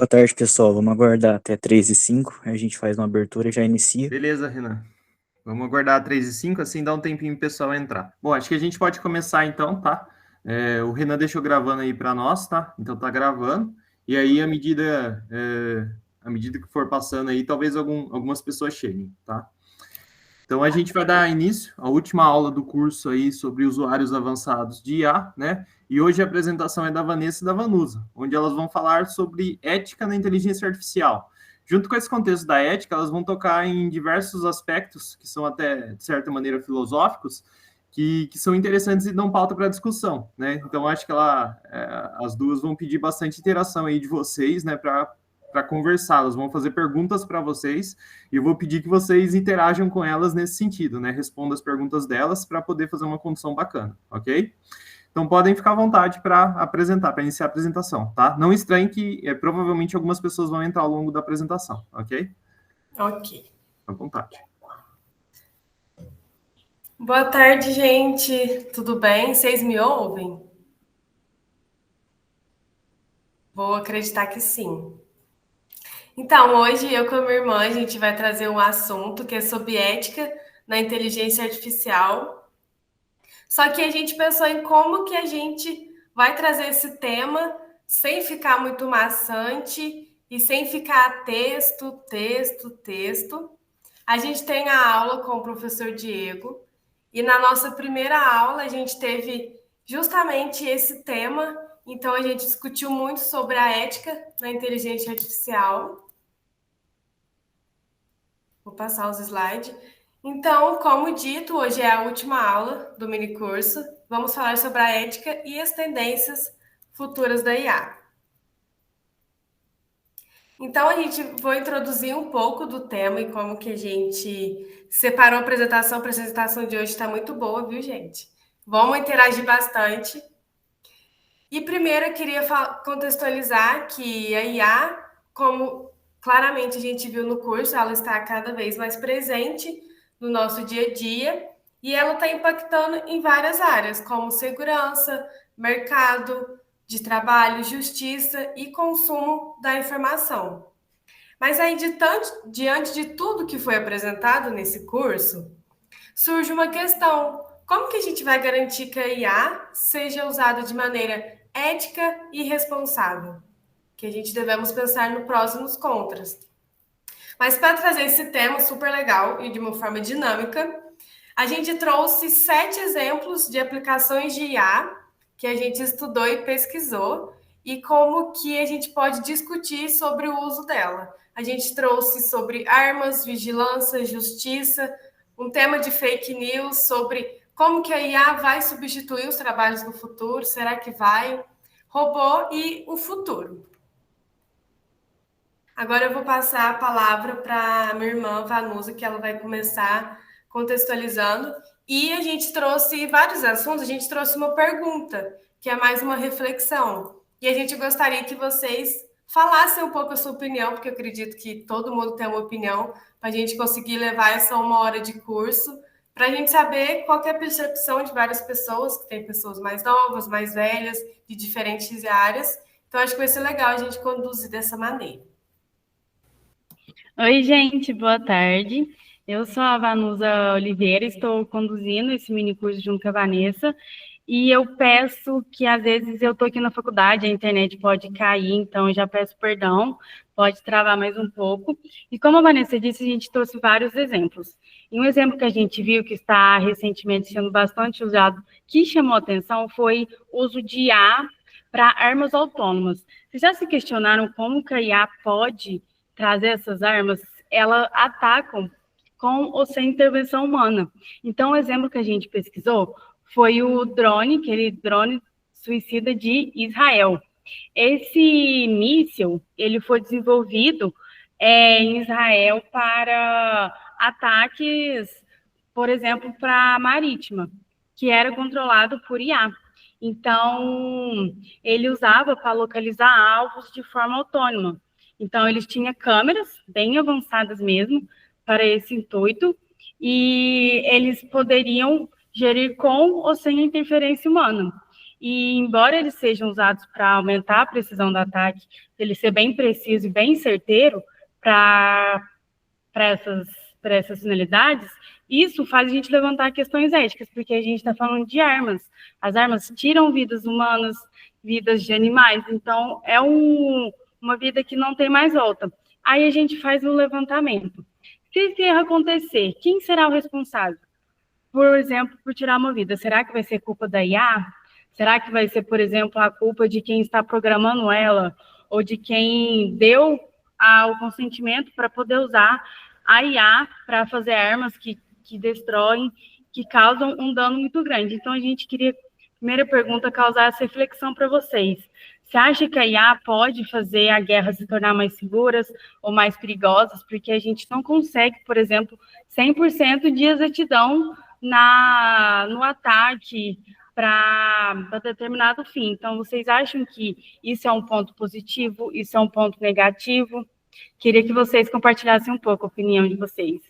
Boa tarde, pessoal. Vamos aguardar até 3h05. A gente faz uma abertura e já inicia. Beleza, Renan. Vamos aguardar 3h05, assim dá um tempinho pro pessoal entrar. Bom, acho que a gente pode começar então, tá? O Renan deixou gravando aí para nós, tá? Então tá gravando. E aí, à medida que for passando aí, talvez algumas pessoas cheguem, tá? Então a gente vai dar início à última aula do curso aí sobre usuários avançados de IA, né? E hoje a apresentação é da Vanessa e da Vanusa, onde elas vão falar sobre ética na inteligência artificial. Junto com esse contexto da ética, elas vão tocar em diversos aspectos que são até, de certa maneira, filosóficos, que são interessantes e dão pauta para a discussão, né? Então, acho que as duas vão pedir bastante interação aí de vocês, né, para conversar. Elas vão fazer perguntas para vocês e eu vou pedir que vocês interajam com elas nesse sentido, né? Respondam as perguntas delas para poder fazer uma condução bacana, ok? Então, podem ficar à vontade para iniciar a apresentação, tá? Não estranhe que provavelmente algumas pessoas vão entrar ao longo da apresentação, ok? Ok. À vontade. Boa tarde, gente. Tudo bem? Vocês me ouvem? Vou acreditar que sim. Então, hoje eu com a minha irmã, a gente vai trazer um assunto que é sobre ética na inteligência artificial. Só que a gente pensou em como que a gente vai trazer esse tema sem ficar muito maçante e sem ficar texto, texto, texto. A gente tem a aula com o professor Diego e na nossa primeira aula a gente teve justamente esse tema. Então a gente discutiu muito sobre a ética na inteligência artificial. Vou passar os slides. Então, como dito, hoje é a última aula do minicurso. Vamos falar sobre a ética e as tendências futuras da IA. Então, a gente vai introduzir um pouco do tema e como que a gente separou a apresentação. A apresentação de hoje está muito boa, viu, gente? Vamos interagir bastante. E primeiro eu queria contextualizar que a IA, como claramente a gente viu no curso, ela está cada vez mais presente no nosso dia a dia e ela está impactando em várias áreas, como segurança, mercado de trabalho, justiça e consumo da informação. Mas aí, diante de tudo que foi apresentado nesse curso, surge uma questão: como que a gente vai garantir que a IA seja usada de maneira ética e responsável? Que a gente devemos pensar no prós e nos contras. Mas para trazer esse tema super legal e de uma forma dinâmica, a gente trouxe 7 exemplos de aplicações de IA que a gente estudou e pesquisou e como que a gente pode discutir sobre o uso dela. A gente trouxe sobre armas, vigilância, justiça, um tema de fake news sobre como que a IA vai substituir os trabalhos no futuro, será que vai? Robô e o futuro. Agora eu vou passar a palavra para a minha irmã Vanusa, que ela vai começar contextualizando. E a gente trouxe vários assuntos, a gente trouxe uma pergunta, que é mais uma reflexão. E a gente gostaria que vocês falassem um pouco a sua opinião, porque eu acredito que todo mundo tem uma opinião, para a gente conseguir levar essa 1 hora de curso, para a gente saber qual é a percepção de várias pessoas, que tem pessoas mais novas, mais velhas, de diferentes áreas. Então, acho que vai ser legal a gente conduzir dessa maneira. Oi, gente, boa tarde. Eu sou a Vanusa Oliveira, estou conduzindo esse minicurso junto com a Vanessa, e eu peço que, às vezes, eu estou aqui na faculdade, a internet pode cair, então eu já peço perdão, pode travar mais um pouco. E como a Vanessa disse, a gente trouxe vários exemplos. E um exemplo que a gente viu que está recentemente sendo bastante usado, que chamou a atenção, foi o uso de IA para armas autônomas. Vocês já se questionaram como que a IA pode trazer essas armas? Elas atacam com ou sem intervenção humana. Então, o exemplo que a gente pesquisou foi o drone, aquele drone suicida de Israel. Esse míssil, ele foi desenvolvido em Israel para ataques, por exemplo, para a marítima, que era controlado por IA. Então, ele usava para localizar alvos de forma autônoma. Então, eles tinham câmeras bem avançadas mesmo para esse intuito, e eles poderiam gerir com ou sem interferência humana. E, embora eles sejam usados para aumentar a precisão do ataque, ele ser bem preciso e bem certeiro para essas finalidades, isso faz a gente levantar questões éticas, porque a gente está falando de armas. As armas tiram vidas humanas, vidas de animais, então é uma vida que não tem mais volta. Aí a gente faz o levantamento. Se esse erro acontecer, quem será o responsável? Por exemplo, por tirar uma vida. Será que vai ser culpa da IA? Será que vai ser, por exemplo, a culpa de quem está programando ela? Ou de quem deu o consentimento para poder usar a IA para fazer armas que destroem, que causam um dano muito grande? Então, a gente queria, primeira pergunta, causar essa reflexão para vocês. Você acha que a IA pode fazer a guerra se tornar mais seguras ou mais perigosas? Porque a gente não consegue, por exemplo, 100% de exatidão no ataque para determinado fim. Então, vocês acham que isso é um ponto positivo? Isso é um ponto negativo? Queria que vocês compartilhassem um pouco a opinião de vocês.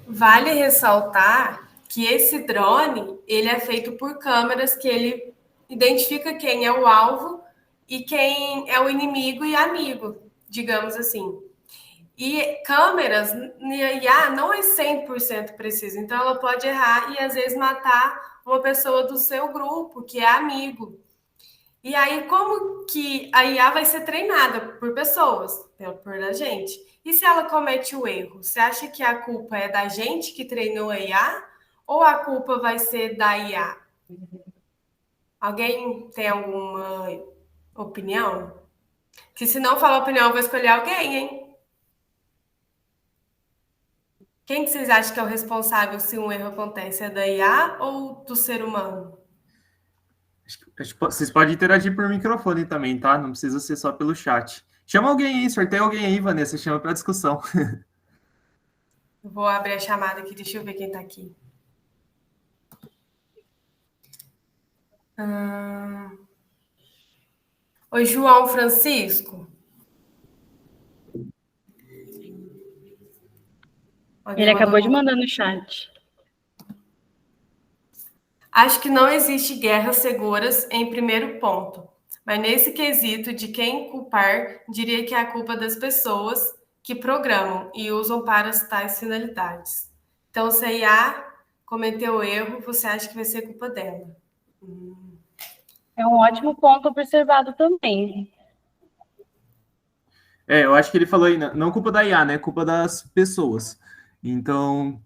Vale ressaltar que esse drone, ele é feito por câmeras que ele identifica quem é o alvo e quem é o inimigo e amigo, digamos assim. E câmeras, a IA não é 100% precisa, então ela pode errar e às vezes matar uma pessoa do seu grupo, que é amigo. E aí, como que a IA vai ser treinada por pessoas, por a gente? E se ela comete o erro? Você acha que a culpa é da gente que treinou a IA ou a culpa vai ser da IA? Alguém tem alguma opinião? Que se não falar opinião, eu vou escolher alguém, hein? Quem que vocês acham que é o responsável se um erro acontece? É da IA ou do ser humano? Vocês podem interagir por microfone também, tá? Não precisa ser só pelo chat. Chama alguém aí, sorteia alguém aí, Vanessa, chama para discussão. Vou abrir a chamada aqui, deixa eu ver quem tá aqui. Oi, João Francisco. Ele acabou de mandar no chat. Acho que não existe guerras seguras em primeiro ponto, mas nesse quesito de quem culpar, diria que é a culpa das pessoas que programam e usam para tais finalidades. Então, se a IA cometeu erro, você acha que vai ser culpa dela? É um ótimo ponto observado também. Eu acho que ele falou aí, não culpa da IA, né? Culpa das pessoas. Então,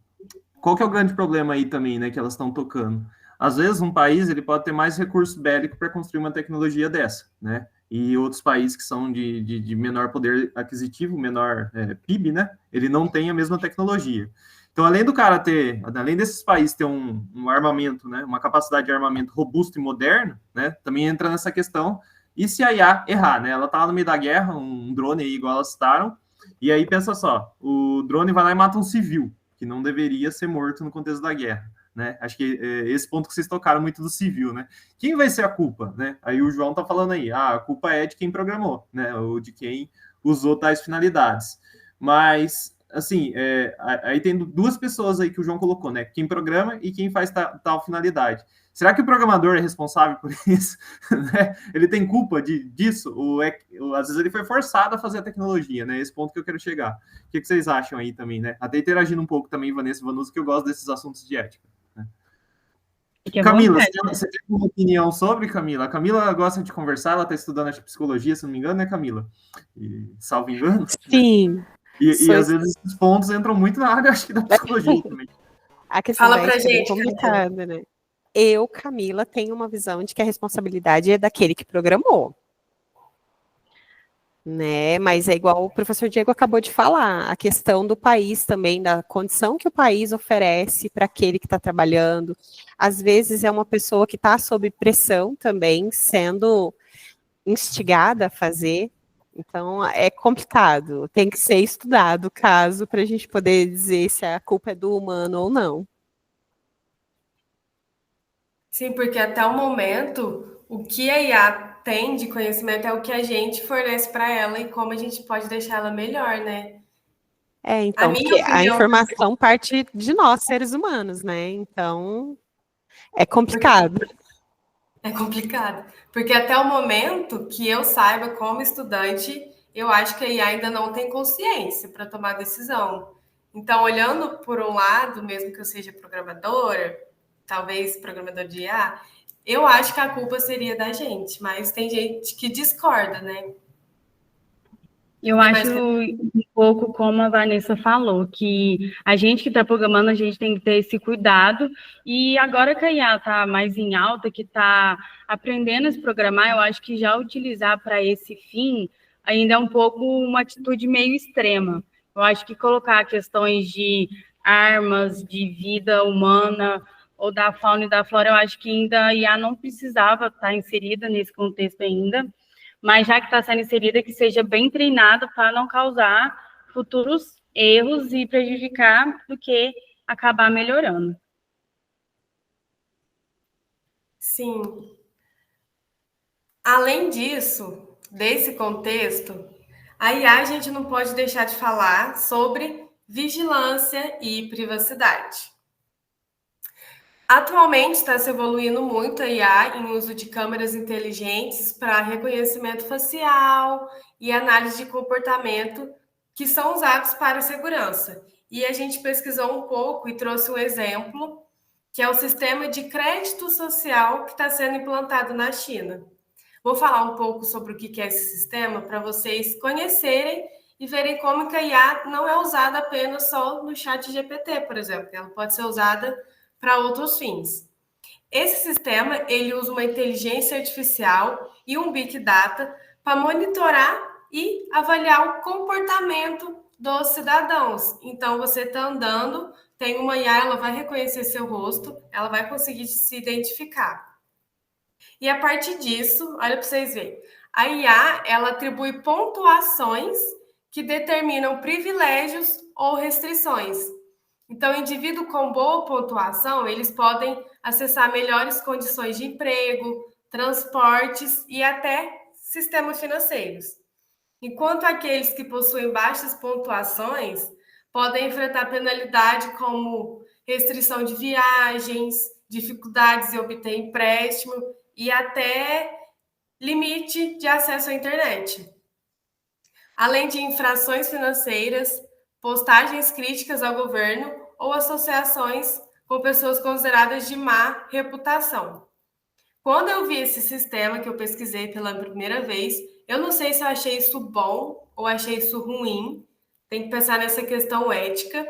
qual que é o grande problema aí também, né? Que elas estão tocando? Às vezes, um país ele pode ter mais recurso bélico para construir uma tecnologia dessa, né? E outros países que são de menor poder aquisitivo, menor PIB, né? Ele não tem a mesma tecnologia. Então, além desses países ter um armamento, né? Uma capacidade de armamento robusto e moderno, né? Também entra nessa questão. E se a IA errar, né? Ela tá lá no meio da guerra, um drone aí, igual elas citaram, e aí pensa só, o drone vai lá e mata um civil, que não deveria ser morto no contexto da guerra. Né? Acho que esse ponto que vocês tocaram muito do civil, né? Quem vai ser a culpa, né? Aí o João tá falando aí, a culpa é de quem programou, né? Ou de quem usou tais finalidades. Mas, assim, aí tem duas pessoas aí que o João colocou, né? Quem programa e quem faz tal finalidade. Será que o programador é responsável por isso? Né? Ele tem culpa disso? Ou às vezes ele foi forçado a fazer a tecnologia, né? Esse ponto que eu quero chegar. O que vocês acham aí também, né? Até interagindo um pouco também, Vanessa e Vanusa, que eu gosto desses assuntos de ética. Camila, você tem uma opinião sobre, Camila? A Camila gosta de conversar, ela está estudando acho, psicologia, se não me engano, né, Camila? Salvo engano. Sim. E às vezes esses pontos entram muito na área, acho que da psicologia também. A questão Fala pra é gente, complicada, né? Eu, Camila, tenho uma visão de que a responsabilidade é daquele que programou. Né? Mas é igual o professor Diego acabou de falar, a questão do país também, da condição que o país oferece para aquele que está trabalhando. Às vezes é uma pessoa que está sob pressão também, sendo instigada a fazer. Então é complicado, tem que ser estudado o caso para a gente poder dizer se a culpa é do humano ou não. Sim, porque até o momento, o que a IA tem de conhecimento é o que a gente fornece para ela e como a gente pode deixar ela melhor, né? Então, porque a informação parte de nós, seres humanos, né? Então, é complicado. É complicado, porque até o momento que eu saiba, como estudante, eu acho que a IA ainda não tem consciência para tomar decisão. Então, olhando por um lado, mesmo que eu seja programadora, talvez programador de IA, eu acho que a culpa seria da gente, mas tem gente que discorda, né? Eu Tem acho mais... um pouco como a Vanessa falou, que a gente que está programando, a gente tem que ter esse cuidado. E agora que a IA está mais em alta, que está aprendendo a se programar, eu acho que já utilizar para esse fim ainda é um pouco uma atitude meio extrema. Eu acho que colocar questões de armas, de vida humana, ou da fauna e da flora, eu acho que ainda a IA não precisava estar inserida nesse contexto ainda, mas já que está sendo inserida, que seja bem treinada para não causar futuros erros e prejudicar do que acabar melhorando. Sim. Além disso, desse contexto, a IA a gente não pode deixar de falar sobre vigilância e privacidade. Atualmente está se evoluindo muito a IA em uso de câmeras inteligentes para reconhecimento facial e análise de comportamento, que são usados para segurança. E a gente pesquisou um pouco e trouxe um exemplo, que é o sistema de crédito social que está sendo implantado na China. Vou falar um pouco sobre o que é esse sistema para vocês conhecerem e verem como que a IA não é usada apenas só no chat GPT, por exemplo. Ela pode ser usada para outros fins. Esse sistema, ele usa uma inteligência artificial e um Big Data para monitorar e avaliar o comportamento dos cidadãos. Então, você está andando, tem uma IA, ela vai reconhecer seu rosto, ela vai conseguir se identificar. E a partir disso, olha para vocês verem, a IA, ela atribui pontuações que determinam privilégios ou restrições. Então, o indivíduo com boa pontuação, eles podem acessar melhores condições de emprego, transportes e até sistemas financeiros. Enquanto aqueles que possuem baixas pontuações podem enfrentar penalidade como restrição de viagens, dificuldades em obter empréstimo e até limite de acesso à internet. Além de infrações financeiras, postagens críticas ao governo ou associações com pessoas consideradas de má reputação. Quando eu vi esse sistema, que eu pesquisei pela primeira vez, eu não sei se eu achei isso bom ou achei isso ruim. Tem que pensar nessa questão ética,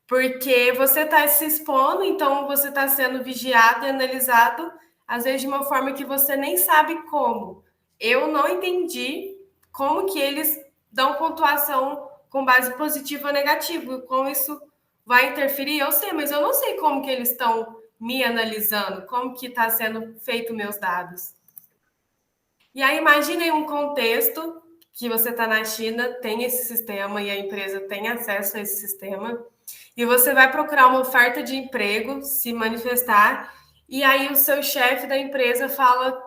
porque você está se expondo, então você está sendo vigiado e analisado, às vezes de uma forma que você nem sabe como. Eu não entendi como que eles dão pontuação com base positiva ou negativa, como isso vai interferir, eu sei, mas eu não sei como que eles estão me analisando, como que está sendo feito meus dados. E aí imagine um contexto que você está na China, tem esse sistema e a empresa tem acesso a esse sistema, e você vai procurar uma oferta de emprego, se manifestar, e aí o seu chefe da empresa fala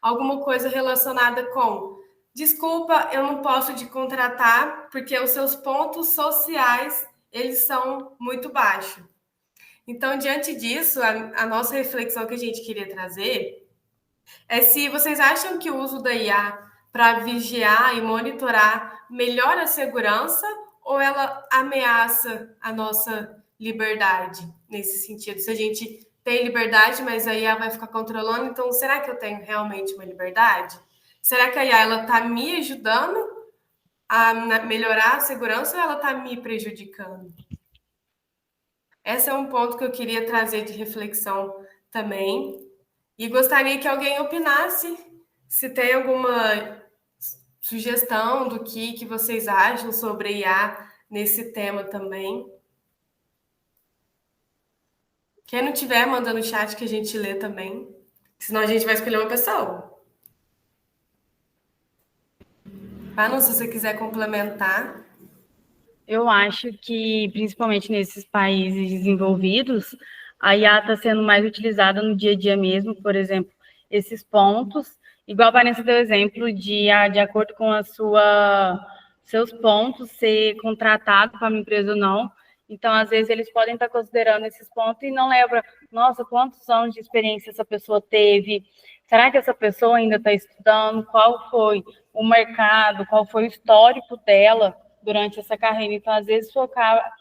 alguma coisa relacionada com: desculpa, eu não posso te contratar porque os seus pontos sociais, eles são muito baixos. Então, diante disso, a nossa reflexão que a gente queria trazer é se vocês acham que o uso da IA para vigiar e monitorar melhora a segurança ou ela ameaça a nossa liberdade nesse sentido. Se a gente tem liberdade, mas a IA vai ficar controlando, então será que eu tenho realmente uma liberdade? Será que a IA está me ajudando a melhorar a segurança ou ela está me prejudicando? Esse é um ponto que eu queria trazer de reflexão também. E gostaria que alguém opinasse se tem alguma sugestão do que vocês acham sobre IA nesse tema também. Quem não tiver, manda no chat que a gente lê também. Senão a gente vai escolher uma pessoa. Manu, se você quiser complementar. Eu acho que, principalmente nesses países desenvolvidos, a IA está sendo mais utilizada no dia a dia mesmo, por exemplo, esses pontos, igual a Vanessa deu exemplo de acordo com seus pontos, ser contratado para uma empresa ou não. Então, às vezes, eles podem estar considerando esses pontos e não lembra, nossa, quantos anos de experiência essa pessoa teve, será que essa pessoa ainda está estudando? Qual foi o mercado? Qual foi o histórico dela durante essa carreira? Então, às vezes, focar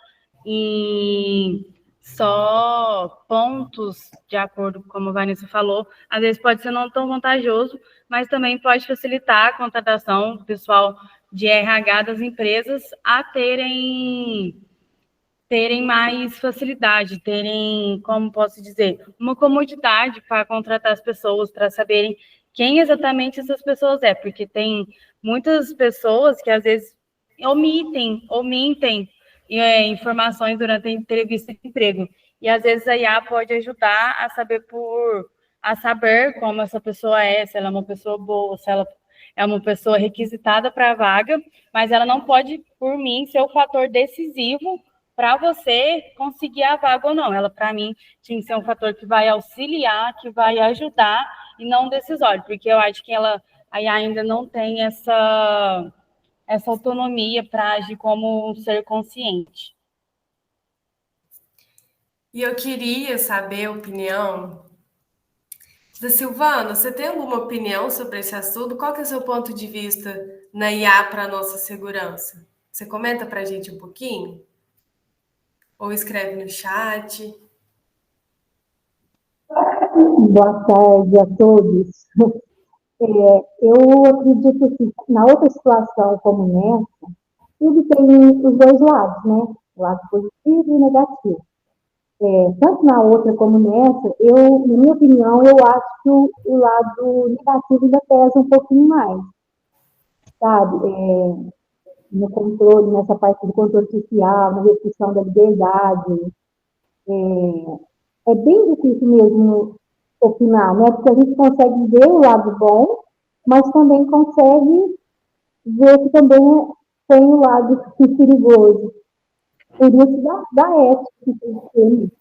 em só pontos, de acordo com como a Vanessa falou, às vezes pode ser não tão vantajoso, mas também pode facilitar a contratação do pessoal de RH das empresas a terem mais facilidade, terem, como posso dizer, uma comodidade para contratar as pessoas, para saberem quem exatamente essas pessoas é, porque tem muitas pessoas que às vezes omitem informações durante a entrevista de emprego. E às vezes a IA pode ajudar a saber como essa pessoa é, se ela é uma pessoa boa, se ela é uma pessoa requisitada para a vaga, mas ela não pode, por mim, ser o fator decisivo para você conseguir a vaga ou não. Ela, para mim, tinha que ser um fator que vai auxiliar, que vai ajudar, e não decisório, porque eu acho que a IA ainda não tem essa autonomia para agir como um ser consciente. E eu queria saber a opinião da Silvana. Você tem alguma opinião sobre esse assunto? Qual que é o seu ponto de vista na IA para a nossa segurança? Você comenta para a gente um pouquinho? Ou escreve no chat? Boa tarde a todos. Eu acredito que na outra situação como nessa, tudo tem os dois lados, né? O lado positivo e negativo. Tanto na outra como nessa, na minha opinião, eu acho que o lado negativo ainda pesa um pouquinho mais, sabe? No controle, nessa parte do controle social, na restrição da liberdade. É bem difícil mesmo opinar, né? Porque a gente consegue ver o lado bom, mas também consegue ver que também tem o lado perigoso. Por isso da ética que tem que ter.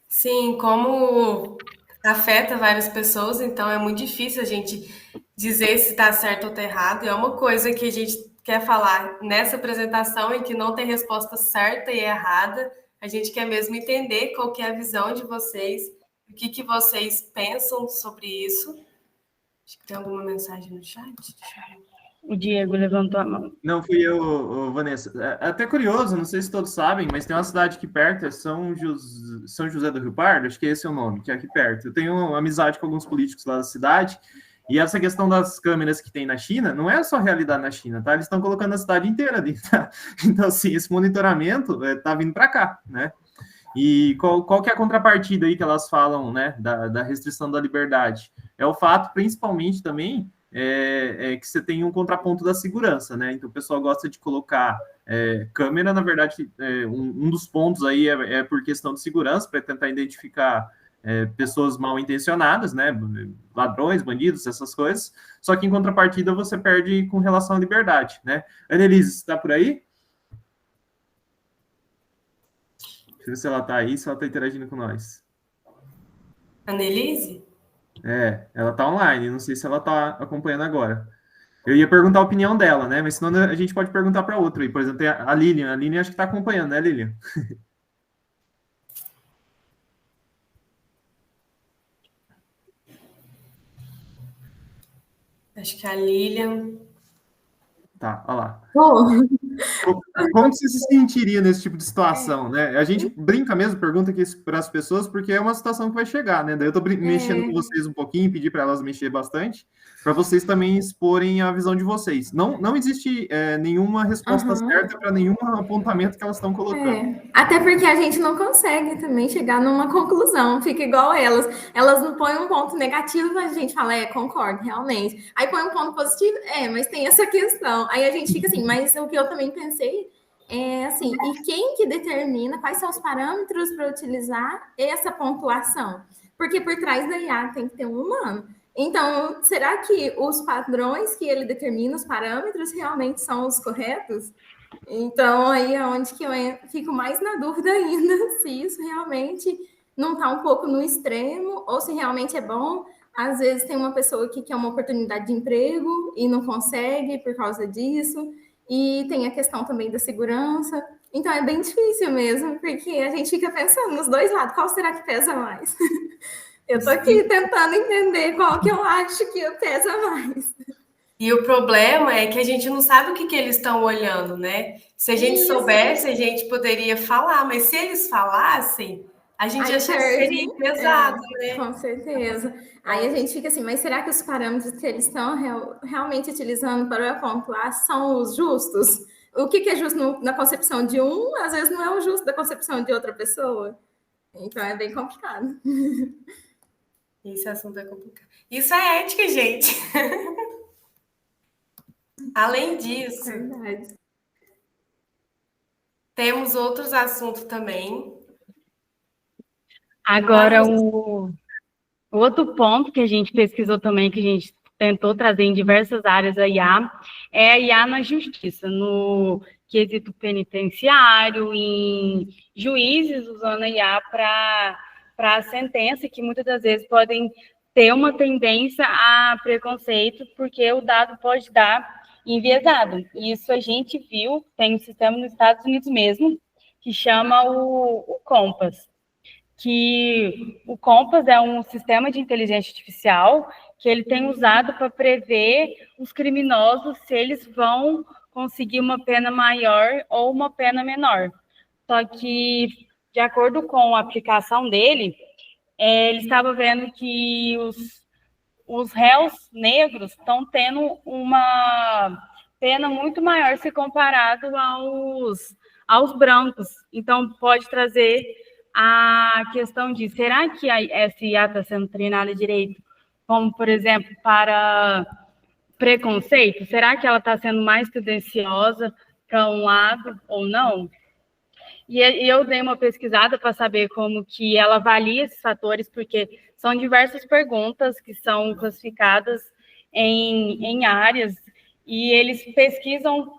Sim, como afeta várias pessoas, então é muito difícil a gente dizer se está certo ou está errado. E é uma coisa que a gente quer falar nessa apresentação e que não tem resposta certa e errada. A gente quer mesmo entender qual que é a visão de vocês, o que vocês pensam sobre isso. Acho que tem alguma mensagem no chat. O Diego levantou a mão. Não, fui eu, Vanessa. É até curioso, não sei se todos sabem, mas tem uma cidade aqui perto, é São José do Rio Pardo, acho que esse é o nome, que é aqui perto. Eu tenho amizade com alguns políticos lá da cidade, e essa questão das câmeras que tem na China, não é só realidade na China, tá? Eles estão colocando a cidade inteira ali, tá? Então, assim, esse monitoramento tá vindo para cá, né? E qual que é a contrapartida aí que elas falam, né, da restrição da liberdade? É o fato, principalmente, também, que você tem um contraponto da segurança, né? Então, o pessoal gosta de colocar câmera, na verdade, um dos pontos aí é por questão de segurança, para tentar identificar pessoas mal intencionadas, né? Ladrões, bandidos, essas coisas. Só que, em contrapartida, você perde com relação à liberdade, né? Annelise, está por aí? Deixa eu ver se ela está aí, se ela está interagindo com nós. Annelise? Ela está online, não sei se ela está acompanhando agora. Eu ia perguntar a opinião dela, né? Mas senão a gente pode perguntar para outra aí. Por exemplo, tem a Lilian. A Lilian acho que está acompanhando, né, Lilian? Acho que a Lilian... Tá, olha lá. Bom, Como você se sentiria nesse tipo de situação, né? A gente brinca mesmo, pergunta aqui para as pessoas, porque é uma situação que vai chegar, né? Daí eu tô mexendo com vocês um pouquinho, pedir para elas mexer bastante, para vocês também exporem a visão de vocês. Não existe nenhuma resposta certa para nenhum apontamento que elas estão colocando. Até porque a gente não consegue também chegar numa conclusão, fica igual elas. Elas não põem um ponto negativo, a gente fala, concordo, realmente. Aí põe um ponto positivo, mas tem essa questão. Aí a gente fica assim, mas o que eu também pensei é assim, e quem que determina quais são os parâmetros para utilizar essa pontuação? Porque por trás da IA tem que ter um humano. Então, será que os padrões que ele determina, os parâmetros, realmente são os corretos? Então, aí é onde que eu fico mais na dúvida ainda, se isso realmente não está um pouco no extremo, ou se realmente é bom. Às vezes tem uma pessoa que quer uma oportunidade de emprego e não consegue por causa disso. E tem a questão também da segurança. Então é bem difícil mesmo, porque a gente fica pensando nos dois lados, qual será que pesa mais? Eu tô aqui tentando entender qual que eu acho que pesa mais. E o problema é que a gente não sabe o que eles estão olhando, né? Se a gente soubesse, a gente poderia falar, mas se eles falassem, a gente já seria pesado, né? Com certeza. Aí a gente fica assim, mas será que os parâmetros que eles estão realmente utilizando para pontuar são os justos? O que é justo na concepção de um, às vezes não é o justo da concepção de outra pessoa. Então é bem complicado. Esse assunto é complicado. Isso é ética, gente. Além disso, Verdade. temos outros assuntos também. Agora, o outro ponto que a gente pesquisou também, que a gente tentou trazer em diversas áreas a IA, é a IA na justiça, no quesito penitenciário, em juízes usando a IA para a sentença, que muitas das vezes podem ter uma tendência a preconceito, porque o dado pode dar enviesado. Isso a gente viu, tem um sistema nos Estados Unidos mesmo, que chama o Compass, que o Compass é um sistema de inteligência artificial que ele tem usado para prever os criminosos se eles vão conseguir uma pena maior ou uma pena menor. Só que, de acordo com a aplicação dele, ele estava vendo que os réus negros estão tendo uma pena muito maior se comparado aos brancos. Então, pode trazer a questão de, será que essa IA está sendo treinada direito? Como, por exemplo, para preconceito? Será que ela está sendo mais tendenciosa para um lado ou não? E eu dei uma pesquisada para saber como que ela avalia esses fatores, porque são diversas perguntas que são classificadas em áreas, e eles pesquisam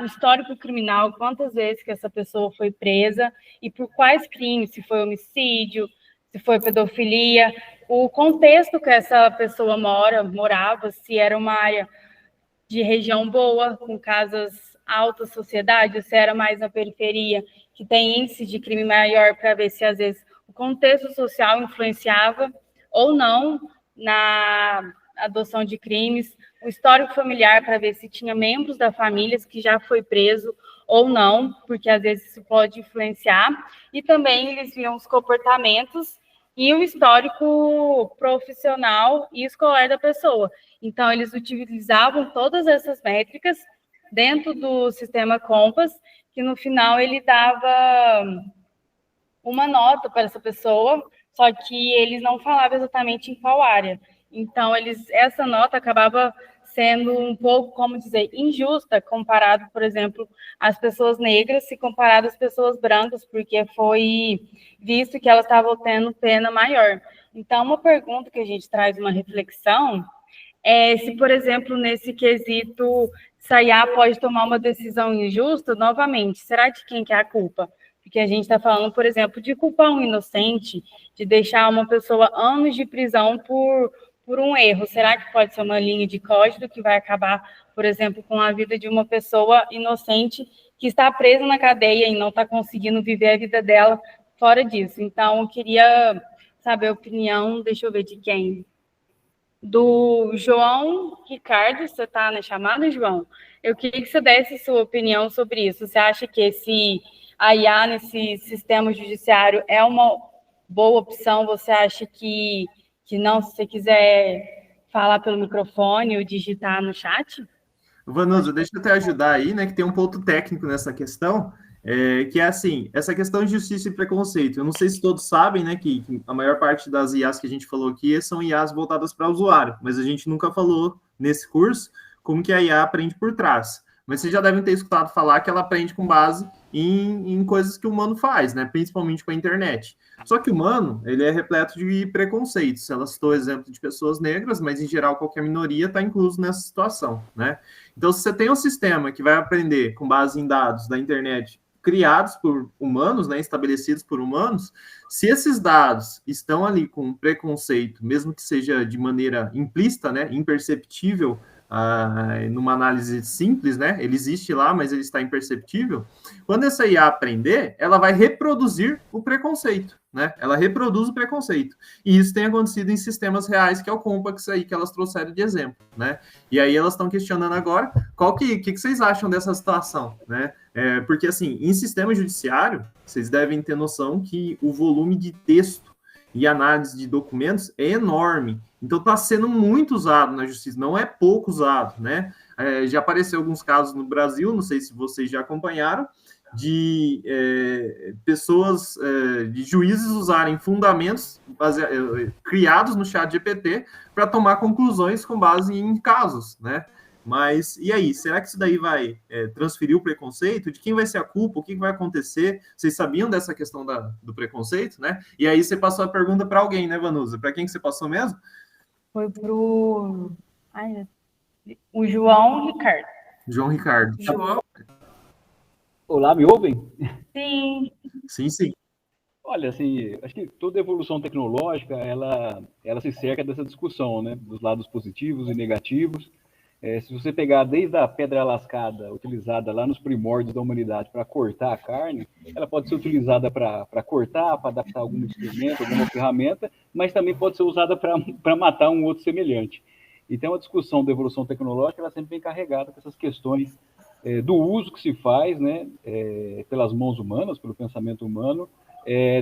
o histórico criminal, quantas vezes que essa pessoa foi presa e por quais crimes, se foi homicídio, se foi pedofilia, o contexto que essa pessoa morava, se era uma área de região boa, com casas alta sociedade, se era mais na periferia, que tem índice de crime maior, para ver se às vezes o contexto social influenciava ou não na adoção de crimes, o histórico familiar, para ver se tinha membros da família que já foi preso ou não, porque às vezes isso pode influenciar, e também eles viam os comportamentos e o histórico profissional e escolar da pessoa. Então, eles utilizavam todas essas métricas dentro do sistema Compass, que no final ele dava uma nota para essa pessoa, só que eles não falavam exatamente em qual área. Então, essa nota acabava sendo um pouco, como dizer, injusta, comparado, por exemplo, às pessoas negras, se comparado às pessoas brancas, porque foi visto que elas estavam tendo pena maior. Então, uma pergunta que a gente traz uma reflexão é se, por exemplo, nesse quesito, se a IA pode tomar uma decisão injusta, novamente, será de quem que é a culpa? Porque a gente está falando, por exemplo, de culpar um inocente, de deixar uma pessoa anos de prisão por um erro. Será que pode ser uma linha de código que vai acabar, por exemplo, com a vida de uma pessoa inocente que está presa na cadeia e não está conseguindo viver a vida dela fora disso? Então, eu queria saber a opinião, deixa eu ver de quem? Do João Ricardo, você está na chamada, João? Eu queria que você desse sua opinião sobre isso. Você acha que a IA nesse sistema judiciário é uma boa opção? Você acha que não, se você quiser falar pelo microfone ou digitar no chat? Vanusa, deixa eu até ajudar aí, né, que tem um ponto técnico nessa questão, que é assim, essa questão de justiça e preconceito. Eu não sei se todos sabem, né, que a maior parte das IAs que a gente falou aqui são IAs voltadas para o usuário, mas a gente nunca falou nesse curso como que a IA aprende por trás. Mas vocês já devem ter escutado falar que ela aprende com base em coisas que o humano faz, né, principalmente com a internet. Só que o humano, ele é repleto de preconceitos. Ela citou o exemplo de pessoas negras, mas em geral qualquer minoria está incluso nessa situação, né? Então, se você tem um sistema que vai aprender com base em dados da internet criados por humanos, né, estabelecidos por humanos, se esses dados estão ali com preconceito, mesmo que seja de maneira implícita, né, imperceptível numa análise simples, né? Ele existe lá, mas ele está imperceptível. Quando essa IA aprender, ela vai reproduzir o preconceito, né? Ela reproduz o preconceito. E isso tem acontecido em sistemas reais, que é o Compass aí que elas trouxeram de exemplo, né? E aí elas estão questionando agora que vocês acham dessa situação, né? Porque, assim, em sistema judiciário, vocês devem ter noção que o volume de texto e análise de documentos é enorme. Então, está sendo muito usado na justiça, não é pouco usado, né? Já apareceu alguns casos no Brasil, não sei se vocês já acompanharam, de pessoas, de juízes usarem fundamentos criados no chat GPT para tomar conclusões com base em casos, né? Mas, e aí, será que isso daí vai transferir o preconceito? De quem vai ser a culpa? O que vai acontecer? Vocês sabiam dessa questão do preconceito, né? E aí você passou a pergunta para alguém, né, Vanusa? Para quem que você passou mesmo? Foi pro o João Ricardo. João Ricardo. João? Olá, me ouvem? Sim. Sim, sim. Olha, assim, acho que toda evolução tecnológica, ela se cerca dessa discussão, né? Dos lados positivos e negativos. Se você pegar desde a pedra lascada, utilizada lá nos primórdios da humanidade para cortar a carne, ela pode ser utilizada para cortar, para adaptar algum instrumento, alguma ferramenta, mas também pode ser usada para matar um outro semelhante. Então, a discussão da evolução tecnológica, ela sempre vem carregada com essas questões do uso que se faz, né, pelas mãos humanas, pelo pensamento humano,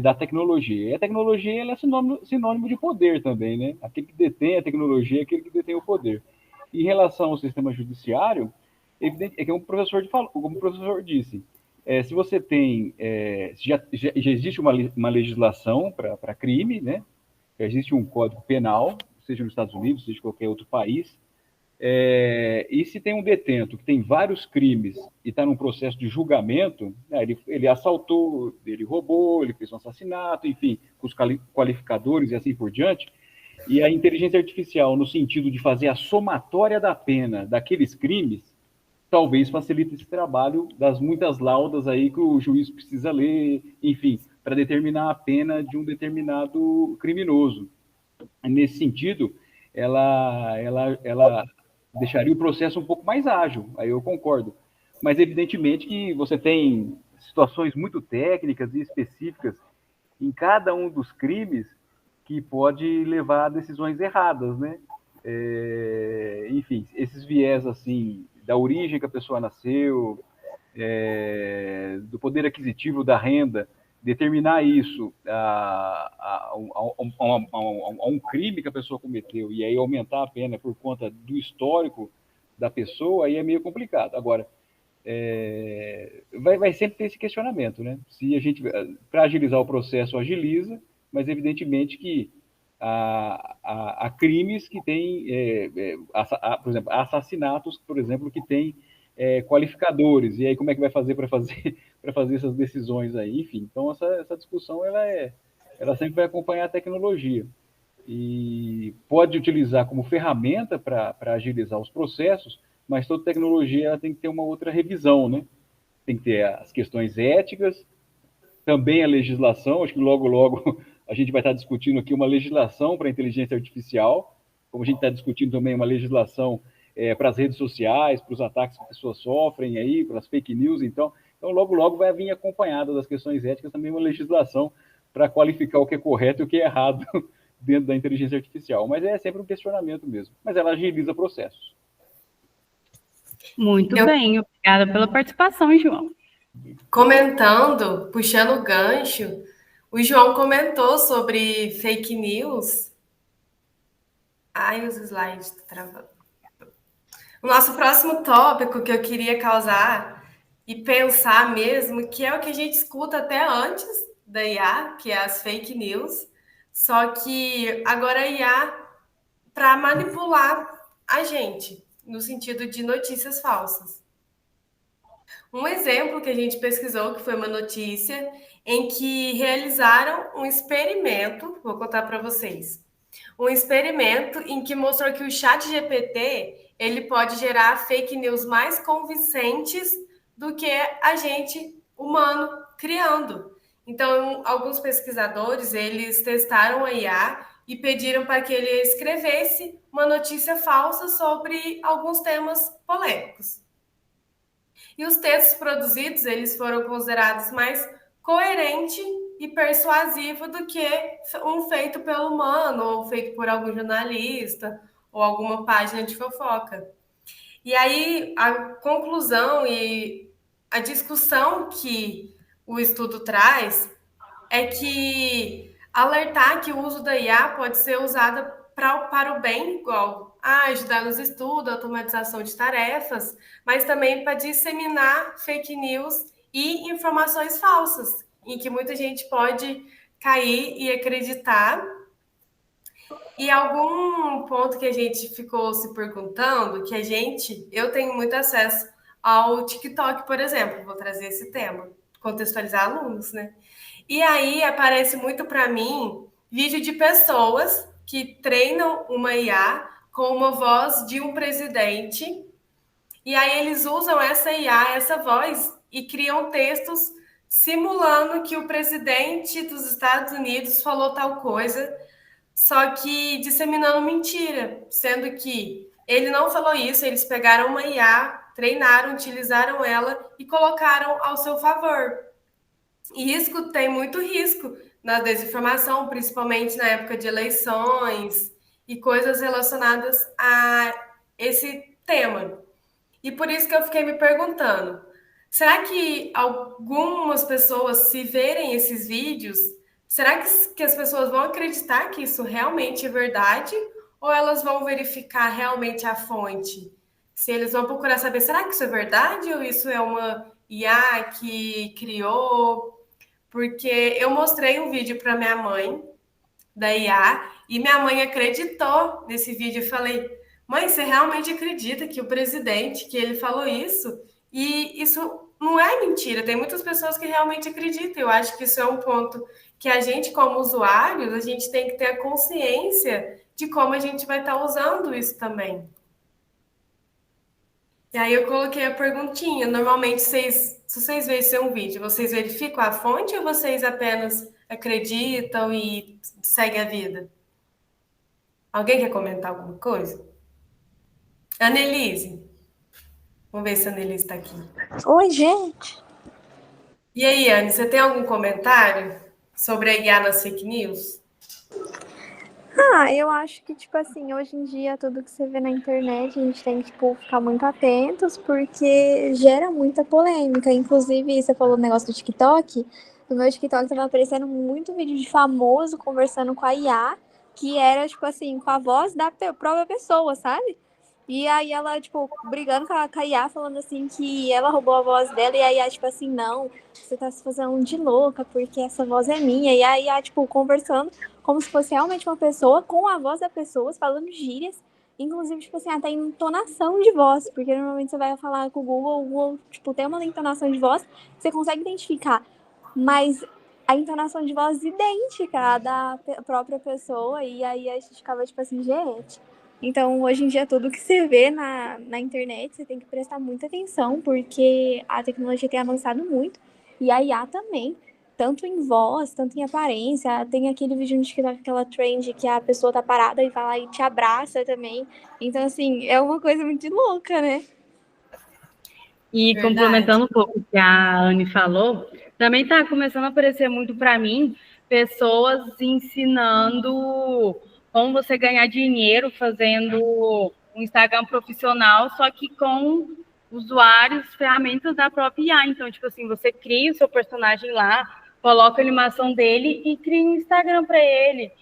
da tecnologia. E a tecnologia, ela é sinônimo de poder também, né? Aquele que detém a tecnologia é aquele que detém o poder. Em relação ao sistema judiciário, evidente, é que como o professor disse, se você tem, já existe uma legislação para crime, né? Já existe um código penal, seja nos Estados Unidos, seja em qualquer outro país, e se tem um detento que tem vários crimes e está num processo de julgamento, ele assaltou, ele roubou, ele fez um assassinato, enfim, com os qualificadores e assim por diante, e a inteligência artificial, no sentido de fazer a somatória da pena daqueles crimes, talvez facilite esse trabalho das muitas laudas aí que o juiz precisa ler, enfim, para determinar a pena de um determinado criminoso. Nesse sentido, ela deixaria o processo um pouco mais ágil, aí eu concordo. Mas, evidentemente, que você tem situações muito técnicas e específicas em cada um dos crimes que pode levar a decisões erradas, né? Enfim, esses viés, assim, da origem que a pessoa nasceu, do poder aquisitivo da renda, determinar isso a um crime que a pessoa cometeu e aí aumentar a pena por conta do histórico da pessoa, aí é meio complicado. Agora, vai sempre ter esse questionamento, né? Se a gente, para agilizar o processo, agiliza, mas evidentemente que há crimes que têm, por exemplo, assassinatos, por exemplo, que têm qualificadores, e aí como é que vai fazer para fazer essas decisões aí? Enfim, então essa discussão ela sempre vai acompanhar a tecnologia e pode utilizar como ferramenta para agilizar os processos, mas toda tecnologia ela tem que ter uma outra revisão, né? Tem que ter as questões éticas, também a legislação. Acho que logo a gente vai estar discutindo aqui uma legislação para a inteligência artificial, como a gente está discutindo também uma legislação para as redes sociais, para os ataques que as pessoas sofrem aí, para as fake news. Então logo vai vir acompanhada das questões éticas também uma legislação para qualificar o que é correto e o que é errado dentro da inteligência artificial. Mas é sempre um questionamento mesmo. Mas ela agiliza processos. Muito bem, obrigada pela participação, João. Comentando, puxando o gancho, o João comentou sobre fake news. Ai, os slides estão travando. O nosso próximo tópico que eu queria causar e pensar mesmo, que é o que a gente escuta até antes da IA, que é as fake news, só que agora a IA para manipular a gente, no sentido de notícias falsas. Um exemplo que a gente pesquisou, que foi uma notícia, em que realizaram um experimento, vou contar para vocês, um experimento em que mostrou que o ChatGPT ele pode gerar fake news mais convincentes do que a gente humano criando. Então, alguns pesquisadores, eles testaram a IA e pediram para que ele escrevesse uma notícia falsa sobre alguns temas polêmicos. E os textos produzidos, eles foram considerados mais coerente e persuasivo do que um feito pelo humano, ou feito por algum jornalista, ou alguma página de fofoca. E aí, a conclusão e a discussão que o estudo traz é que alertar que o uso da IA pode ser usada para o bem, igual ajudar nos estudos, automatização de tarefas, mas também para disseminar fake news e informações falsas, em que muita gente pode cair e acreditar. E algum ponto que a gente ficou se perguntando, eu tenho muito acesso ao TikTok, por exemplo, vou trazer esse tema, contextualizar alunos, né? E aí aparece muito para mim vídeo de pessoas que treinam uma IA com uma voz de um presidente, e aí eles usam essa IA, essa voz, e criam textos simulando que o presidente dos Estados Unidos falou tal coisa, só que disseminando mentira, sendo que ele não falou isso, eles pegaram uma IA, treinaram, utilizaram ela e colocaram ao seu favor. E tem muito risco na desinformação, principalmente na época de eleições e coisas relacionadas a esse tema. E por isso que eu fiquei me perguntando, será que algumas pessoas, se verem esses vídeos, será que as pessoas vão acreditar que isso realmente é verdade? Ou elas vão verificar realmente a fonte? Se eles vão procurar saber, será que isso é verdade? Ou isso é uma IA que criou? Porque eu mostrei um vídeo para minha mãe, da IA, e minha mãe acreditou nesse vídeo. Eu falei, mãe, você realmente acredita que o presidente, que ele falou isso? E isso não é mentira, tem muitas pessoas que realmente acreditam. Eu acho que isso é um ponto que a gente, como usuários, a gente tem que ter a consciência de como a gente vai estar usando isso também. E aí eu coloquei a perguntinha. Normalmente, se vocês veem um vídeo, vocês verificam a fonte ou vocês apenas acreditam e seguem a vida? Alguém quer comentar alguma coisa? Annelise. Vamos ver se a Annelise está aqui. Oi, gente. E aí, Anne, você tem algum comentário sobre a IA nas fake news? Eu acho que, tipo assim, hoje em dia, tudo que você vê na internet, a gente tem que, tipo, ficar muito atentos, porque gera muita polêmica. Inclusive, você falou do negócio do TikTok. No meu TikTok tava aparecendo muito vídeo de famoso conversando com a IA, que era, tipo assim, com a voz da própria pessoa, sabe? E aí ela, tipo, brigando com a IA, falando assim que ela roubou a voz dela, e aí a tipo assim, não, você tá se fazendo de louca, porque essa voz é minha. E aí a tipo, conversando como se fosse realmente uma pessoa, com a voz da pessoa, falando gírias, inclusive, tipo assim, até entonação de voz, porque normalmente você vai falar com o Google, tipo, tem uma entonação de voz, você consegue identificar, mas a entonação de voz idêntica da própria pessoa, e aí a gente ficava, tipo assim, gente... Então, hoje em dia, tudo que você vê na internet, você tem que prestar muita atenção, porque a tecnologia tem avançado muito, e a IA também, tanto em voz, tanto em aparência. Tem aquele vídeo no TikTok, aquela trend que a pessoa tá parada e vai lá e te abraça também. Então, assim, é uma coisa muito louca, né? E Verdade. complementando um pouco o que a Anne falou, também está começando a aparecer muito para mim pessoas ensinando como você ganhar dinheiro fazendo um Instagram profissional, só que com usuários, ferramentas da própria IA. Então, tipo assim, você cria o seu personagem lá, coloca a animação dele e cria um Instagram para ele,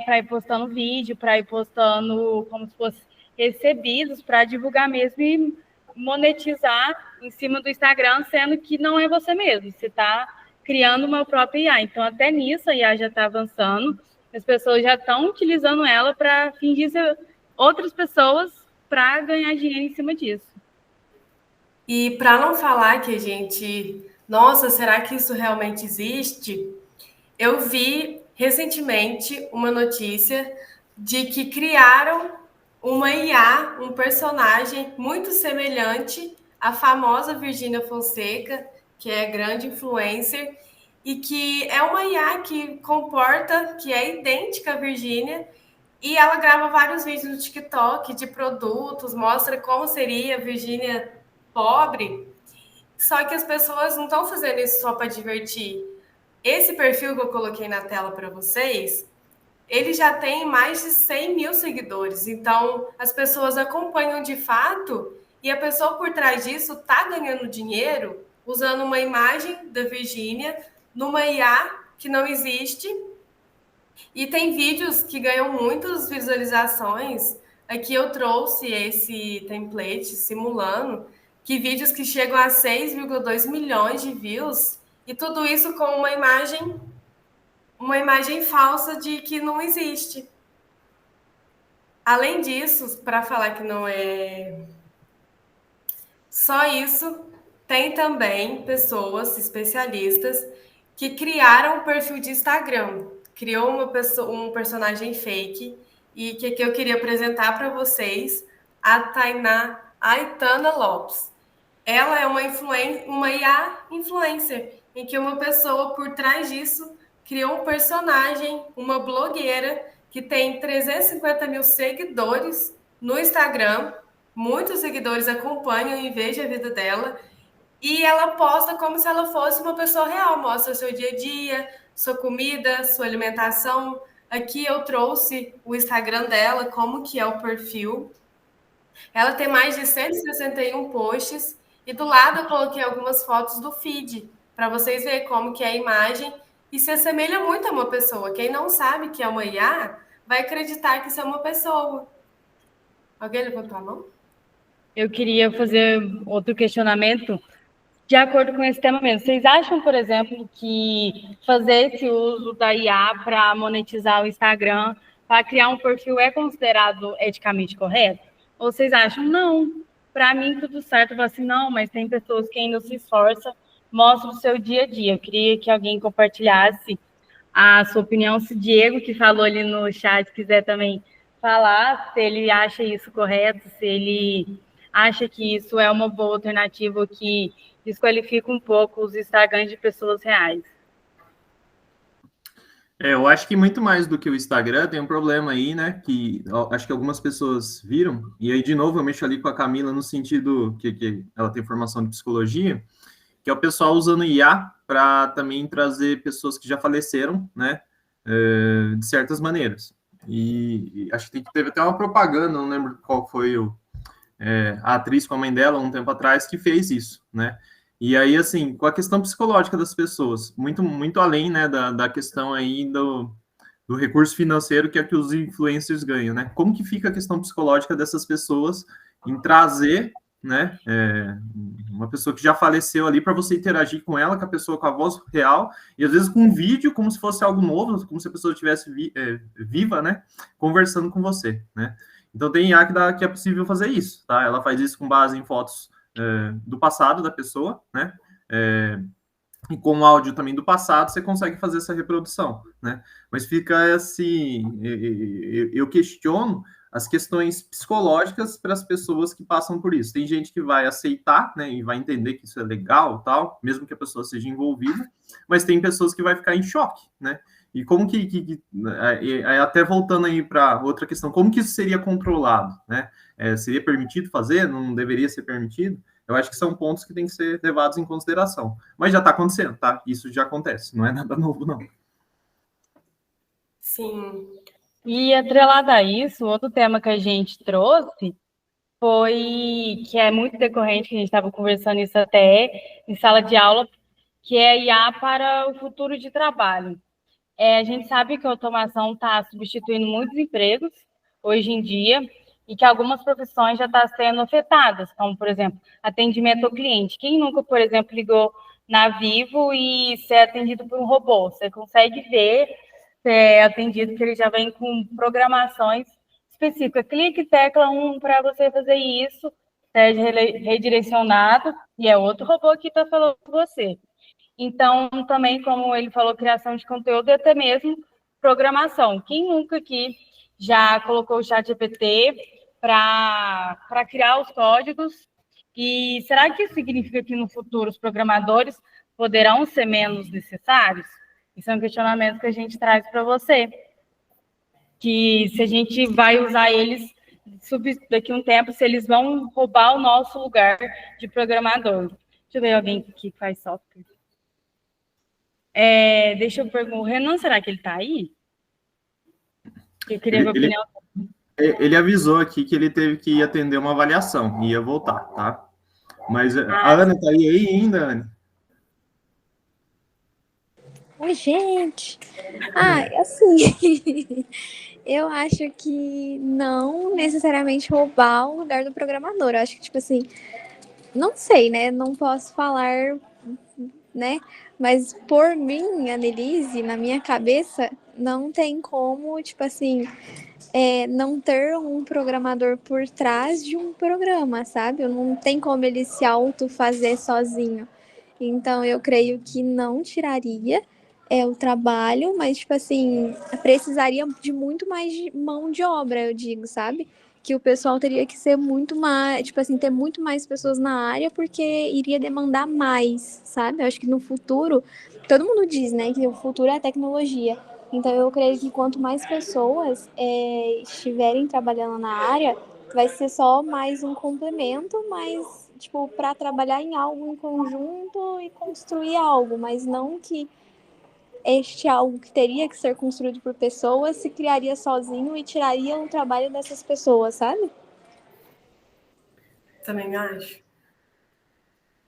para ir postando vídeo, para ir postando como se fosse recebidos, para divulgar mesmo e monetizar em cima do Instagram, sendo que não é você mesmo, você está criando uma própria IA. Então, até nisso a IA já está avançando, as pessoas já estão utilizando ela para fingir ser outras pessoas para ganhar dinheiro em cima disso. E para não falar que a gente... Nossa, será que isso realmente existe? Eu vi recentemente uma notícia de que criaram uma IA, um personagem muito semelhante à famosa Virgínia Fonseca, que é grande influencer, e que é uma IA que comporta, que é idêntica à Virgínia, E ela grava vários vídeos no TikTok de produtos, mostra como seria a Virgínia pobre. Só que as pessoas não estão fazendo isso só para divertir. Esse perfil que eu coloquei na tela para vocês, ele já tem mais de 100 mil seguidores. Então, as pessoas acompanham de fato e a pessoa por trás disso está ganhando dinheiro usando uma imagem da Virgínia numa IA que não existe. E tem vídeos que ganham muitas visualizações. Aqui eu trouxe esse template simulando que vídeos que chegam a 6,2 milhões de views, e tudo isso com uma imagem falsa de que não existe. Além disso, para falar que não é só isso, tem também pessoas especialistas que criaram um perfil de Instagram, criou um personagem fake, e que eu queria apresentar para vocês, a Tainá Aitana Lopes. Ela é uma IA influencer, em que uma pessoa por trás disso criou um personagem, uma blogueira, que tem 350 mil seguidores no Instagram, muitos seguidores acompanham e vejam a vida dela, e ela posta como se ela fosse uma pessoa real, mostra o seu dia a dia, sua comida, sua alimentação. Aqui eu trouxe o Instagram dela, como que é o perfil. Ela tem mais de 161 posts, e do lado eu coloquei algumas fotos do feed, para vocês verem como que é a imagem, e se assemelha muito a uma pessoa. Quem não sabe que é uma IA, vai acreditar que isso é uma pessoa. Alguém levantou a mão? Eu queria fazer outro questionamento de acordo com esse tema mesmo. Vocês acham, por exemplo, que fazer esse uso da IA para monetizar o Instagram, para criar um perfil, é considerado eticamente correto? Ou vocês acham, não, para mim tudo certo? Eu falo assim, não, mas tem pessoas que ainda se esforçam, mostram o seu dia a dia. Eu queria que alguém compartilhasse a sua opinião. Se Diego, que falou ali no chat, quiser também falar, se ele acha isso correto, se ele acha que isso é uma boa alternativa, que desqualifica um pouco os Instagrams de pessoas reais. Eu acho que muito mais do que o Instagram tem um problema aí, né? Que acho que algumas pessoas viram, e aí, de novo, eu mexo ali com a Camila no sentido que ela tem formação de psicologia, que é o pessoal usando IA para também trazer pessoas que já faleceram, né? De certas maneiras. E acho que teve até uma propaganda, não lembro qual foi a atriz com a mãe dela, um tempo atrás, que fez isso, né? E aí, assim, com a questão psicológica das pessoas, muito, muito além, né, da questão aí do recurso financeiro que é que os influencers ganham, né? Como que fica a questão psicológica dessas pessoas em trazer, né, uma pessoa que já faleceu ali para você interagir com ela, com a pessoa com a voz real, e às vezes com um vídeo, como se fosse algo novo, como se a pessoa estivesse viva, né, conversando com você, né? Então tem IA que é possível fazer isso, tá? Ela faz isso com base em fotos do passado da pessoa, né? E com o áudio também do passado, você consegue fazer essa reprodução, né? Mas fica assim, eu questiono as questões psicológicas para as pessoas que passam por isso. Tem gente que vai aceitar, né, e vai entender que isso é legal, tal, mesmo que a pessoa seja envolvida, mas tem pessoas que vai ficar em choque, né? E como até voltando aí para outra questão, como que isso seria controlado, né? Seria permitido fazer? Não deveria ser permitido? Eu acho que são pontos que têm que ser levados em consideração. Mas já está acontecendo, tá? Isso já acontece, não é nada novo, não. Sim. E atrelado a isso, outro tema que a gente trouxe foi, que é muito decorrente, que a gente estava conversando isso até em sala de aula, que é IA para o futuro de trabalho. A gente sabe que a automação está substituindo muitos empregos hoje em dia e que algumas profissões já estão sendo afetadas, como, por exemplo, atendimento ao cliente. Quem nunca, por exemplo, ligou na Vivo e ser atendido por um robô? Você consegue ver ser atendido, que ele já vem com programações específicas. Clique tecla 1 para você fazer isso, seja redirecionado, e é outro robô que está falando com você. Então, também, como ele falou, criação de conteúdo e até mesmo programação. Quem nunca aqui já colocou o ChatGPT para criar os códigos? E será que isso significa que no futuro os programadores poderão ser menos necessários? Isso é um questionamento que a gente traz para você. que se a gente vai usar eles daqui a um tempo, se eles vão roubar o nosso lugar de programador. Deixa eu ver alguém que faz software. Deixa eu perguntar, o Renan, será que ele está aí? Eu queria ver a opinião. Ele avisou aqui que ele teve que ir atender uma avaliação e ia voltar, tá? Mas a Ana tá aí ainda, Ana? Oi, gente. Assim, eu acho que não necessariamente roubar o lugar do programador. Eu acho que, tipo assim, não sei, né? Não posso falar, né? Mas por mim, Annelise, na minha cabeça, não tem como, tipo assim, não ter um programador por trás de um programa, sabe? Não tem como ele se auto-fazer sozinho. Então, eu creio que não tiraria o trabalho, mas, tipo assim, precisaria de muito mais de mão de obra, eu digo, sabe? Que o pessoal teria que ser muito mais, tipo assim, ter muito mais pessoas na área, porque iria demandar mais, sabe? Eu acho que no futuro, todo mundo diz, né, que o futuro é a tecnologia. Então, eu creio que quanto mais pessoas estiverem trabalhando na área, vai ser só mais um complemento, mas, tipo, para trabalhar em algo em conjunto e construir algo, mas não que este algo que teria que ser construído por pessoas se criaria sozinho e tiraria o trabalho dessas pessoas, sabe? Também acho.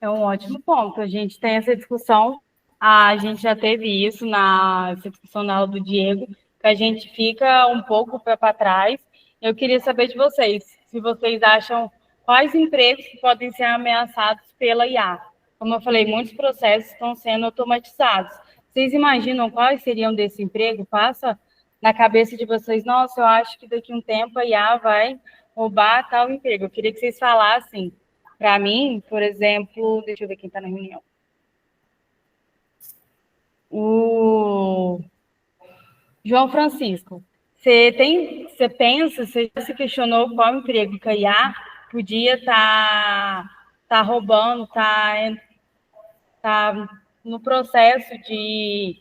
É um ótimo ponto. A gente tem essa discussão, a gente já teve isso essa discussão na aula do Diego, que a gente fica um pouco para trás. Eu queria saber de vocês, se vocês acham quais empregos que podem ser ameaçados pela IA. Como eu falei, muitos processos estão sendo automatizados. Vocês imaginam quais seriam desse emprego? Passa na cabeça de vocês, nossa, eu acho que daqui a um tempo a IA vai roubar tal emprego. Eu queria que vocês falassem. Para mim, por exemplo, deixa eu ver quem está na reunião. O João Francisco. Você pensa, você já se questionou qual emprego que a IA podia tá roubando, tá no processo de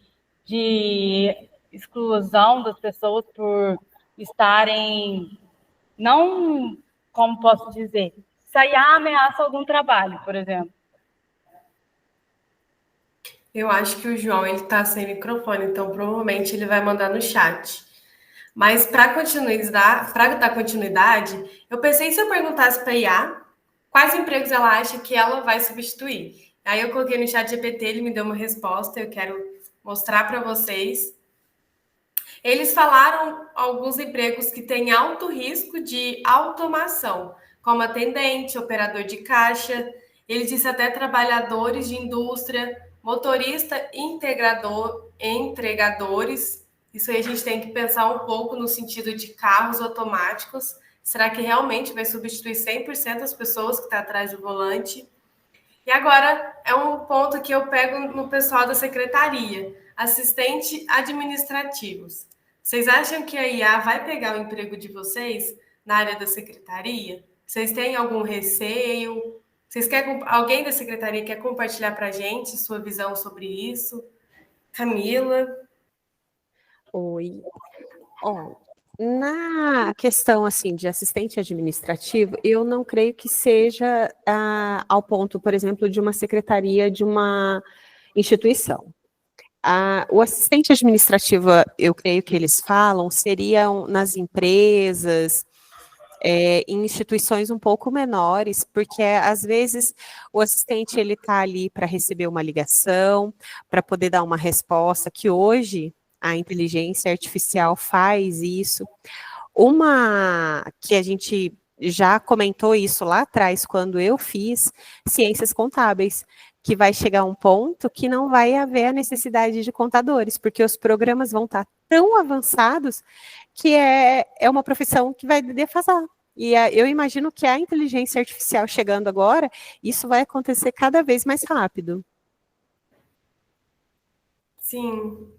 exclusão das pessoas por estarem, não, como posso dizer, se a IA ameaça algum trabalho, por exemplo. Eu acho que o João ele está sem microfone, então provavelmente ele vai mandar no chat. Mas para dar continuidade, eu pensei se eu perguntasse para a IA quais empregos ela acha que ela vai substituir. Aí eu coloquei no chat GPT, ele me deu uma resposta, eu quero mostrar para vocês. Eles falaram alguns empregos que têm alto risco de automação, como atendente, operador de caixa. Ele disse até trabalhadores de indústria, motorista, entregadores. Isso aí a gente tem que pensar um pouco no sentido de carros automáticos. Será que realmente vai substituir 100% as pessoas que estão atrás do volante? E agora é um ponto que eu pego no pessoal da secretaria, assistente administrativos. Vocês acham que a IA vai pegar o emprego de vocês na área da secretaria? Vocês têm algum receio? Alguém da secretaria quer compartilhar para a gente sua visão sobre isso? Camila? Oi. Na questão assim de assistente administrativo, eu não creio que seja ao ponto, por exemplo, de uma secretaria de uma instituição. O assistente administrativo, eu creio que eles falam, seriam nas empresas, em instituições um pouco menores, porque às vezes o assistente ele está ali para receber uma ligação, para poder dar uma resposta, que hoje a inteligência artificial faz isso. Uma que a gente já comentou isso lá atrás, quando eu fiz ciências contábeis, que vai chegar um ponto que não vai haver a necessidade de contadores, porque os programas vão estar tão avançados que é uma profissão que vai defasar. E eu imagino que a inteligência artificial chegando agora, isso vai acontecer cada vez mais rápido. Sim.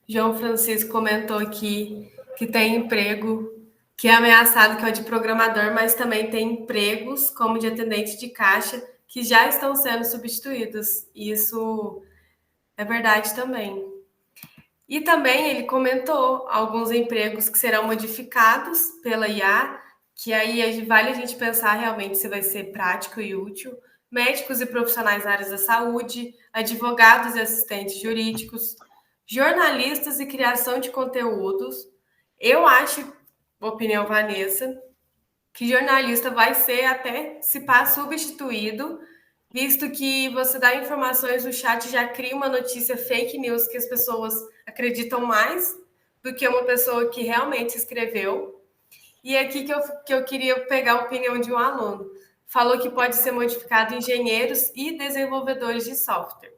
João Francisco comentou aqui que tem emprego que é ameaçado, que é o de programador, mas também tem empregos, como de atendente de caixa, que já estão sendo substituídos. Isso é verdade também. E também ele comentou alguns empregos que serão modificados pela IA, que aí vale a gente pensar realmente se vai ser prático e útil. Médicos e profissionais na área da saúde, advogados e assistentes jurídicos, jornalistas e criação de conteúdos. Eu acho, opinião Vanessa, que jornalista vai ser até, se pá, substituído, visto que você dá informações, o chat já cria uma notícia fake news que as pessoas acreditam mais do que uma pessoa que realmente escreveu. E é aqui que eu queria pegar a opinião de um aluno. Falou que pode ser modificado engenheiros e desenvolvedores de software.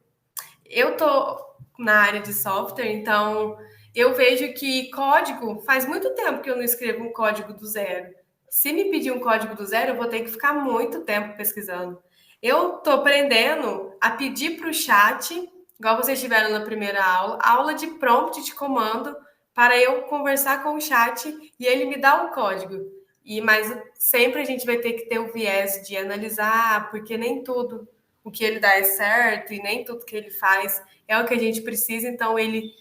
Eu estou na área de software, então eu vejo que código, faz muito tempo que eu não escrevo um código do zero. Se me pedir um código do zero, eu vou ter que ficar muito tempo pesquisando. Eu estou aprendendo a pedir para o chat, igual vocês tiveram na primeira aula de prompt de comando, para eu conversar com o chat e ele me dá o código. Mas sempre a gente vai ter que ter o viés de analisar, porque nem tudo o que ele dá é certo e nem tudo que ele faz é o que a gente precisa. Então, ele,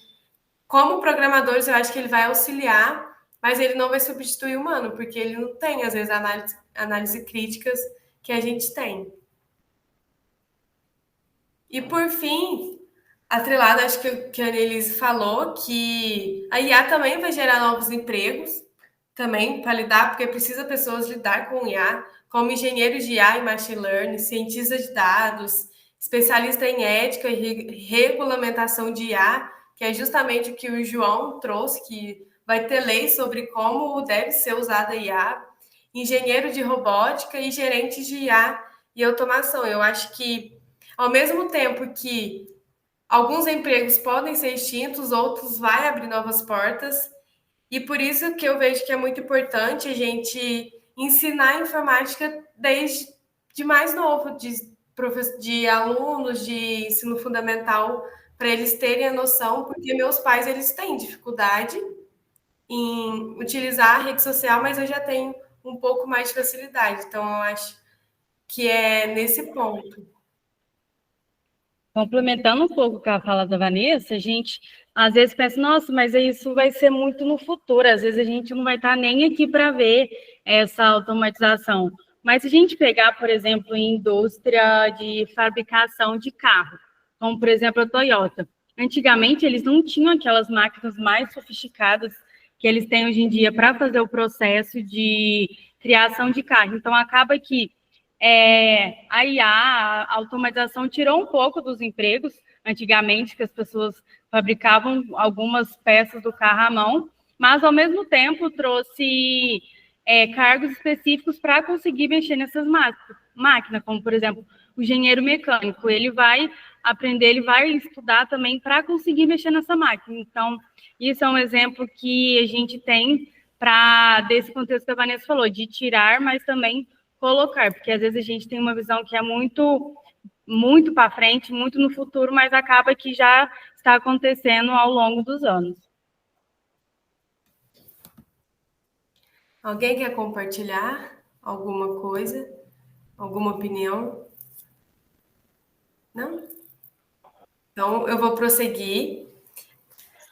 como programadores, eu acho que ele vai auxiliar, mas ele não vai substituir o humano, porque ele não tem, às vezes, análise críticas que a gente tem. E, por fim, atrelado, acho que a Annelise falou que a IA também vai gerar novos empregos, também para lidar, porque precisa pessoas lidar com IA, como engenheiros de IA e machine learning, cientistas de dados, especialista em ética e regulamentação de IA, que é justamente o que o João trouxe, que vai ter leis sobre como deve ser usada a IA, engenheiro de robótica e gerentes de IA e automação. Eu acho que, ao mesmo tempo que alguns empregos podem ser extintos, outros vai abrir novas portas, e por isso que eu vejo que é muito importante a gente ensinar informática desde mais novo, de alunos de ensino fundamental, para eles terem a noção, porque meus pais eles têm dificuldade em utilizar a rede social, mas eu já tenho um pouco mais de facilidade. Então, eu acho que é nesse ponto. Complementando um pouco com a fala da Vanessa, a gente às vezes pensa, nossa, mas isso vai ser muito no futuro, às vezes a gente não vai estar nem aqui para ver essa automatização. Mas se a gente pegar, por exemplo, em indústria de fabricação de carro, como por exemplo a Toyota, antigamente eles não tinham aquelas máquinas mais sofisticadas que eles têm hoje em dia para fazer o processo de criação de carro. Então acaba que a IA, a automatização, tirou um pouco dos empregos, antigamente, que as pessoas fabricavam algumas peças do carro à mão, mas, ao mesmo tempo, trouxe cargos específicos para conseguir mexer nessas máquinas, como, por exemplo, o engenheiro mecânico. Ele vai aprender, ele vai estudar também para conseguir mexer nessa máquina. Então, isso é um exemplo que a gente tem desse contexto que a Vanessa falou, de tirar, mas também colocar, porque às vezes a gente tem uma visão que é muito para frente, muito no futuro, mas acaba que já está acontecendo ao longo dos anos. Alguém quer compartilhar alguma coisa? Alguma opinião? Não? Então, eu vou prosseguir.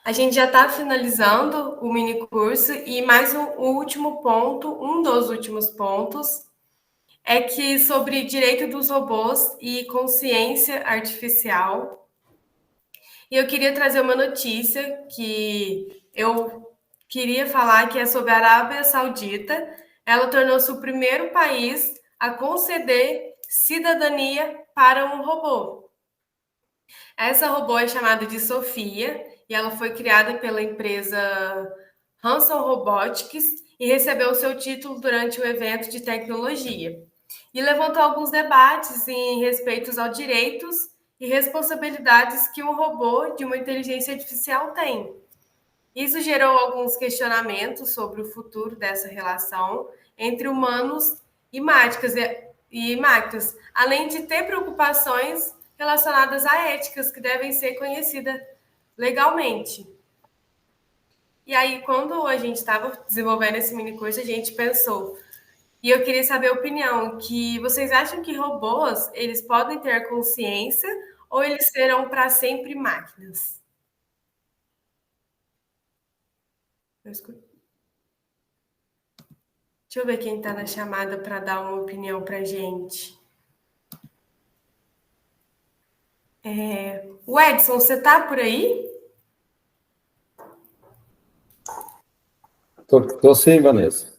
A gente já está finalizando o mini curso e mais um último ponto, um dos últimos pontos, é que sobre direito dos robôs e consciência artificial. E eu queria trazer uma notícia que eu queria falar, que é sobre a Arábia Saudita. Ela tornou-se o primeiro país a conceder cidadania para um robô. Essa robô é chamada de Sofia e ela foi criada pela empresa Hanson Robotics e recebeu seu título durante o evento de tecnologia. E levantou alguns debates em respeito aos direitos e responsabilidades que um robô de uma inteligência artificial tem. Isso gerou alguns questionamentos sobre o futuro dessa relação entre humanos e máquinas, além de ter preocupações relacionadas a éticas que devem ser conhecidas legalmente. E aí, quando a gente estava desenvolvendo esse mini curso, a gente pensou, e eu queria saber a opinião, que vocês acham que robôs, eles podem ter consciência ou eles serão para sempre máquinas? Deixa eu ver quem está na chamada para dar uma opinião para a gente. O Edson, você está por aí? Tô sim, Vanessa.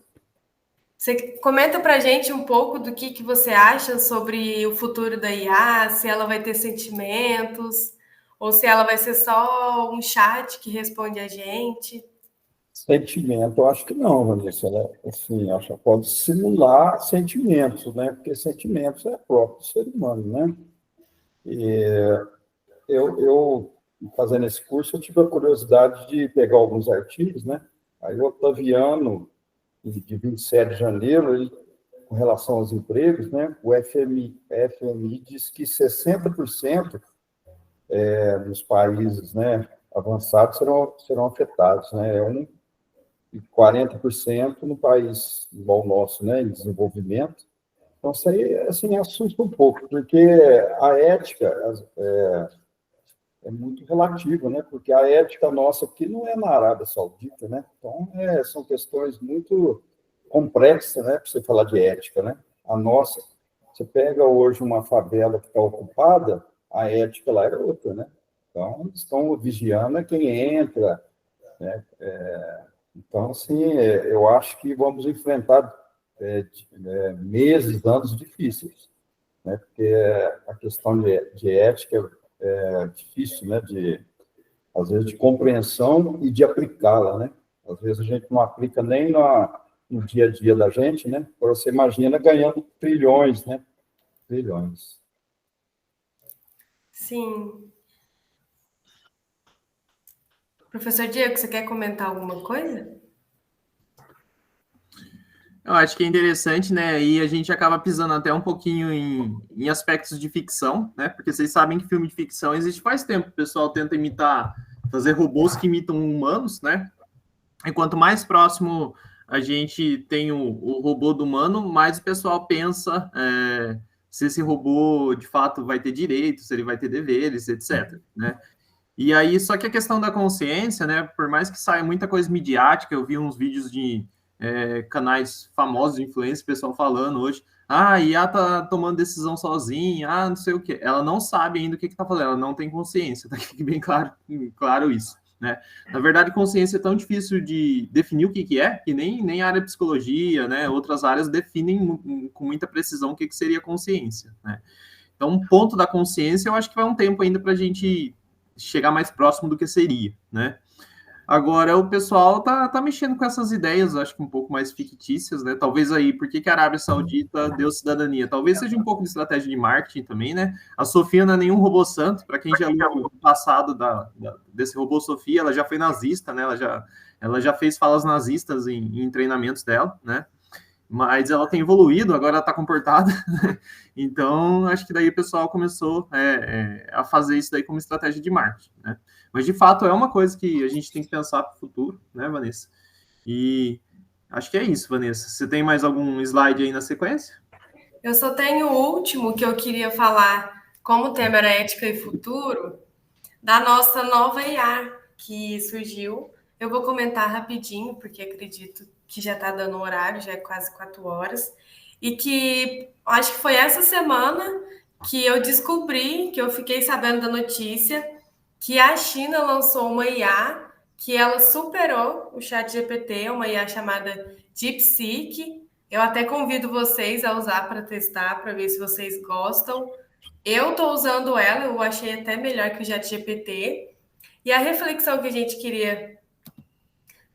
Você comenta para a gente um pouco do que você acha sobre o futuro da IA, se ela vai ter sentimentos, ou se ela vai ser só um chat que responde a gente. Sentimento, eu acho que não, Vanessa. Ela, assim, acho que pode simular sentimentos, né? Porque sentimentos é próprio do ser humano, né? E eu fazendo esse curso, eu tive a curiosidade de pegar alguns artigos, né? Aí o Otaviano, de 27 de janeiro, ele, com relação aos empregos, né? O FMI diz que 60% dos países, né, avançados serão afetados, né? E 40% no país igual o nosso, né, em desenvolvimento. Então, isso aí, assim, assusta um pouco, porque a ética é muito relativa, né? Porque a ética nossa aqui não é na Arábia Saudita, né? Então, são questões muito complexas, né, para você falar de ética, né? A nossa, você pega hoje uma favela que está ocupada, a ética lá é outra, né? Então, eles estão vigiando quem entra, né? Então, assim, eu acho que vamos enfrentar meses, anos difíceis, né? Porque a questão de ética é difícil, né? Às vezes, de compreensão e de aplicá-la, né? Às vezes, a gente não aplica nem no dia a dia da gente, né? Agora, você imagina ganhando trilhões, né? Trilhões. Sim. Professor Diego, você quer comentar alguma coisa? Eu acho que é interessante, né? E a gente acaba pisando até um pouquinho em aspectos de ficção, né? Porque vocês sabem que filme de ficção existe faz tempo. O pessoal tenta fazer robôs que imitam humanos, né? E quanto mais próximo a gente tem o robô do humano, mais o pessoal pensa se esse robô de fato vai ter direitos, se ele vai ter deveres, etc. Né? E aí, só que a questão da consciência, né? Por mais que saia muita coisa midiática, eu vi uns vídeos de canais famosos de influência, pessoal falando hoje, a IA tá tomando decisão sozinha, não sei o quê. Ela não sabe ainda o que está falando, ela não tem consciência, tá? Fique bem claro isso. Né? Na verdade, consciência é tão difícil de definir o que é, que nem a área de psicologia, né, outras áreas definem com muita precisão o que seria consciência. Né? Então, um ponto da consciência, eu acho que vai um tempo ainda para a gente chegar mais próximo do que seria. Né? Agora, o pessoal tá mexendo com essas ideias, acho que um pouco mais fictícias, né? Talvez aí, por que a Arábia Saudita deu cidadania? Talvez seja um pouco de estratégia de marketing também, né? A Sofia não é nenhum robô santo, para quem já leu o passado desse robô Sofia, ela já foi nazista, né? Ela já fez falas nazistas em treinamentos dela, né? Mas ela tem evoluído, agora ela está comportada. Então, acho que daí o pessoal começou a fazer isso daí como estratégia de marketing, né? Mas, de fato, é uma coisa que a gente tem que pensar para o futuro, né, Vanessa? E acho que é isso, Vanessa. Você tem mais algum slide aí na sequência? Eu só tenho o último que eu queria falar, como o tema era ética e futuro, da nossa nova IA que surgiu. Eu vou comentar rapidinho, porque acredito que já está dando horário, já é quase 4 horas. E que acho que foi essa semana que eu descobri, que eu fiquei sabendo da notícia, que a China lançou uma IA que ela superou o ChatGPT, uma IA chamada DeepSeek. Eu até convido vocês a usar para testar, para ver se vocês gostam. Eu estou usando ela, eu achei até melhor que o ChatGPT. E a reflexão que a gente queria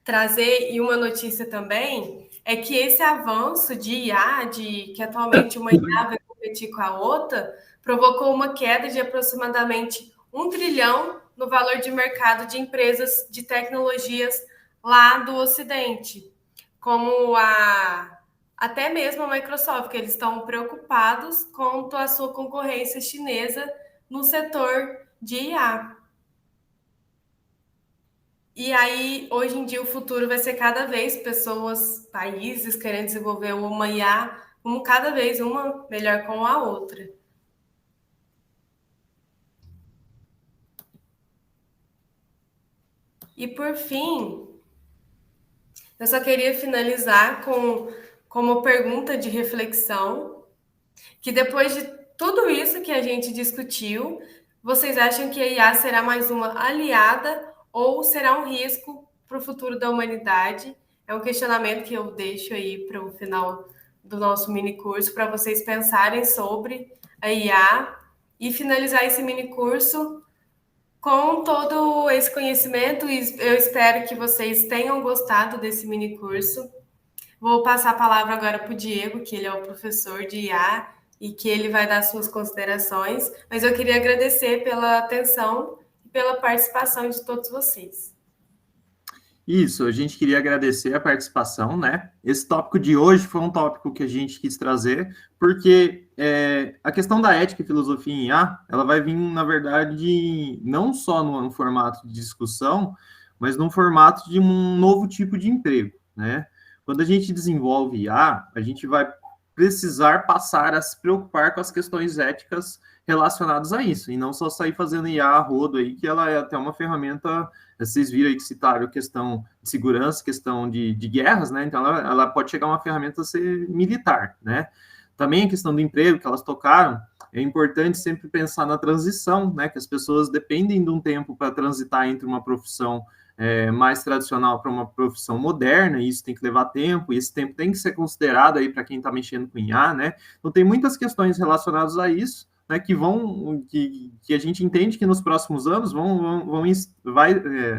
trazer, e uma notícia também, é que esse avanço de IA, que atualmente uma IA vai competir com a outra, provocou uma queda de aproximadamente 1 trilhão no valor de mercado de empresas de tecnologias lá do Ocidente, como até mesmo a Microsoft, que eles estão preocupados quanto à sua concorrência chinesa no setor de IA. E aí, hoje em dia, o futuro vai ser cada vez pessoas, países querendo desenvolver uma IA, como cada vez uma melhor com a outra. E por fim, Eu só queria finalizar com uma pergunta de reflexão, que depois de tudo isso que a gente discutiu, vocês acham que a IA será mais uma aliada ou será um risco para o futuro da humanidade? É um questionamento que eu deixo aí para o final do nosso mini curso, para vocês pensarem sobre a IA e finalizar esse mini curso com todo esse conhecimento. E eu espero que vocês tenham gostado desse mini curso. Vou passar a palavra agora para o Diego, que ele é o professor de IA e que ele vai dar suas considerações. Mas eu queria agradecer pela atenção e pela participação de todos vocês. Isso, a gente queria agradecer a participação, né? Esse tópico de hoje foi um tópico que a gente quis trazer, porque a questão da ética e filosofia em IA, ela vai vir, na verdade, não só no formato de discussão, mas num formato de um novo tipo de emprego, né? Quando a gente desenvolve IA, a gente vai precisar passar a se preocupar com as questões éticas relacionadas a isso, e não só sair fazendo IA a rodo aí, que ela é até uma ferramenta. Vocês viram aí que citaram questão de segurança, questão de guerras, né? Então, ela pode chegar uma ferramenta a ser militar, né? Também a questão do emprego que elas tocaram, é importante sempre pensar na transição, né? Que as pessoas dependem de um tempo para transitar entre uma profissão mais tradicional para uma profissão moderna, e isso tem que levar tempo, e esse tempo tem que ser considerado aí para quem está mexendo com IA, né? Então, tem muitas questões relacionadas a isso, né, que a gente entende que nos próximos anos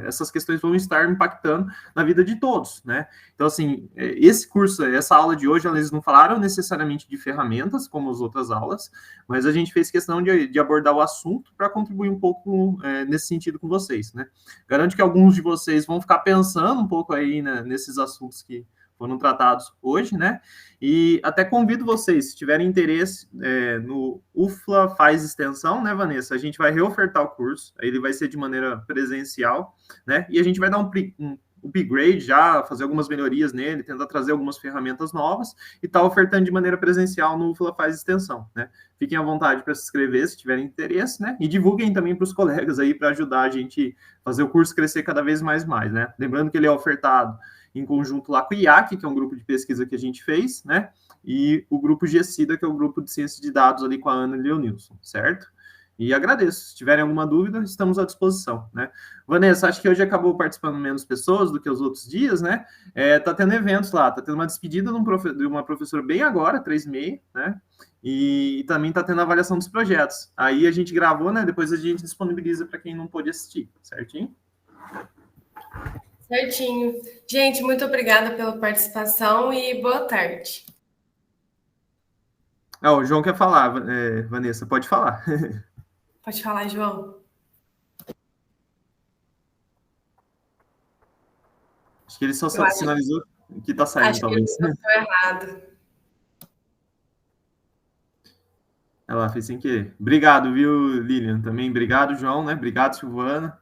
essas questões vão estar impactando na vida de todos, né? Então, assim, esse curso, essa aula de hoje, eles não falaram necessariamente de ferramentas, como as outras aulas, mas a gente fez questão de abordar o assunto para contribuir um pouco nesse sentido com vocês, né? Garanto que alguns de vocês vão ficar pensando um pouco aí, né, nesses assuntos que foram tratados hoje, né? E até convido vocês, se tiverem interesse no UFLA Faz Extensão, né, Vanessa? A gente vai reofertar o curso, aí ele vai ser de maneira presencial, né? E a gente vai dar um upgrade já, fazer algumas melhorias nele, tentar trazer algumas ferramentas novas e tá ofertando de maneira presencial no UFLA Faz Extensão, né? Fiquem à vontade para se inscrever se tiverem interesse, né? E divulguem também para os colegas aí para ajudar a gente a fazer o curso crescer cada vez mais, né? Lembrando que ele é ofertado em conjunto lá com o IAC, que é um grupo de pesquisa que a gente fez, né? E o grupo GECIDA, que é o grupo de ciência de dados ali com a Ana Leonilson, certo? E agradeço. Se tiverem alguma dúvida, estamos à disposição, né? Vanessa, acho que hoje acabou participando menos pessoas do que os outros dias, né? Tá tendo eventos lá, tá tendo uma despedida de uma professora bem agora, 3h30, né? E também tá tendo avaliação dos projetos. Aí a gente gravou, né? Depois a gente disponibiliza para quem não pôde assistir, certinho? Certinho. Gente, muito obrigada pela participação e boa tarde. O João quer falar, Vanessa, pode falar. Pode falar, João. Acho que ele só sinalizou que está saindo, acho talvez. Que ele estou errado. Ela fez sem querer. Obrigado, viu, Lilian? Também obrigado, João, né? Obrigado, Silvana.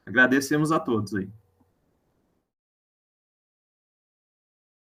Agradecemos a todos aí.